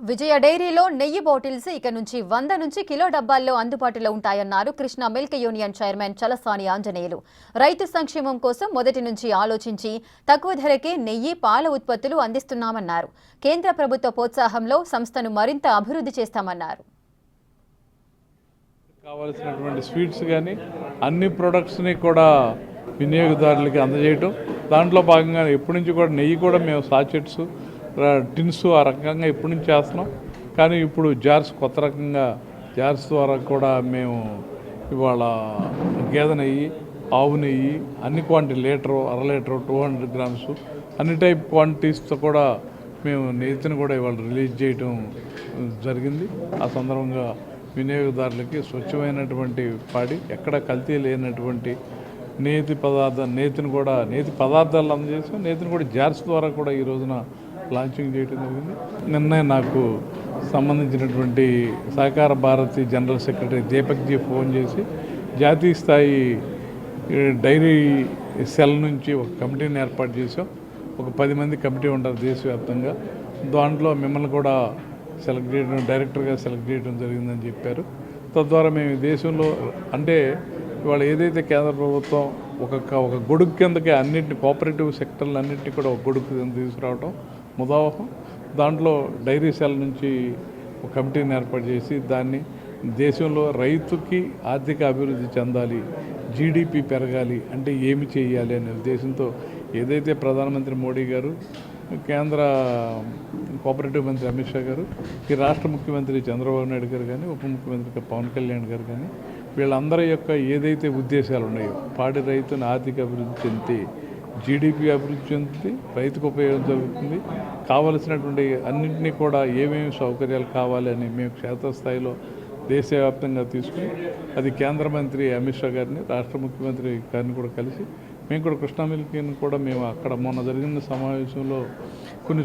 విజయ డైరీలో నెయ్యి బాటిల్స్ ఇక నుంచి 100 నుంచి కిలో డబ్బాల్లో అందుబాటులో ఉంటాయన్నారు Krishna milk union chairman Chalasani Anjaneyulu. రైతు సంక్షేమం కోసం మొదటి నుంచి ఆలోచించి తక్కువ ధరకే నెయ్యి, పాల ఉత్పత్తులు అందిస్తున్నామన్నారు. కేంద్ర ప్రభుత్వ ప్రోత్సాహంలో సంస్థను మరింత అభివృద్ధి చేస్తామన్నారు. కావాల్సినటువంటి స్వీట్స్ కానీ అన్ని ప్రొడక్ట్స్ని కూడా వినియోగదారులకి అందజేయటం, దాంట్లో భాగంగా ఎప్పటి నుంచి కూడా నెయ్యి కూడా మేము సాచెట్స్, టిన్స్ ఆ రకంగా ఎప్పటి నుంచి చేస్తున్నాం. కానీ ఇప్పుడు జార్స్, కొత్త రకంగా జార్స్ ద్వారా కూడా మేము ఇవాళ గేదె నెయ్యి, ఆవు నెయ్యి అన్ని క్వాంటిటీ, లీటరు, అర లీటరు, 200 గ్రామ్స్ అన్ని టైప్ క్వాంటిటీస్తో కూడా మేము నెయ్యిని కూడా ఇవాళ రిలీజ్ చేయడం జరిగింది. ఆ సందర్భంగా వినియోగదారులకి స్వచ్ఛమైనటువంటి పాడి, ఎక్కడ కల్తీ లేనటువంటి నేతి పదార్థాలు అందజేసాం. నేతిని కూడా జార్స్ ద్వారా కూడా ఈ రోజున లాంచింగ్ చేయడం జరిగింది. నిన్నే నాకు సంబంధించినటువంటి సహకార భారతి జనరల్ సెక్రటరీ దీపక్జీ ఫోన్ చేసి జాతీయ స్థాయి డైరీ సెల్ నుంచి ఒక కమిటీని ఏర్పాటు చేసాం. ఒక 10 మంది కమిటీ ఉంటారు దేశవ్యాప్తంగా. దాంట్లో మిమ్మల్ని కూడా సెలెక్ట్ చేయడం, డైరెక్టర్గా సెలెక్ట్ చేయడం జరిగిందని చెప్పారు. తద్వారా మేము దేశంలో అంటే ఇవాళ ఏదైతే కేంద్ర ప్రభుత్వం ఒక గొడుగు కిందకి అన్నింటినీ, కోఆపరేటివ్ సెక్టర్లు అన్నింటినీ కూడా ఒక గొడుగు కింద తీసుకురావడం ముదావహం. దాంట్లో డైరీ సెల్ నుంచి ఒక కమిటీని ఏర్పాటు చేసి దాన్ని దేశంలో రైతుకి ఆర్థిక అభివృద్ధి చెందాలి, జీడిపి పెరగాలి అంటే ఏమి చేయాలి అనే ఉద్దేశంతో ఏదైతే ప్రధానమంత్రి మోడీ గారు, కేంద్ర కోఆపరేటివ్ మంత్రి అమిత్ షా గారు, ఈ రాష్ట్ర ముఖ్యమంత్రి చంద్రబాబు నాయుడు గారు కానీ, ఉప ముఖ్యమంత్రి పవన్ కళ్యాణ్ గారు కానీ, వీళ్ళందరి యొక్క ఏదైతే ఉద్దేశాలు ఉన్నాయో, పాడి రైతుని ఆర్థిక అభివృద్ధి చెంది జీడిపి అభివృద్ధి చెందుతుంది, రైతుకు ఉపయోగం జరుగుతుంది. కావలసినటువంటి అన్నింటినీ కూడా ఏమేమి సౌకర్యాలు కావాలి అని మేము క్షేత్రస్థాయిలో దేశవ్యాప్తంగా తీసుకుని అది కేంద్ర మంత్రి అమిత్ షా గారిని, రాష్ట్ర ముఖ్యమంత్రి గారిని కూడా కలిసి మేము కూడా కృష్ణా మిల్క్ని కూడా మేము అక్కడ మొన్న జరిగిన సమావేశంలో కొన్ని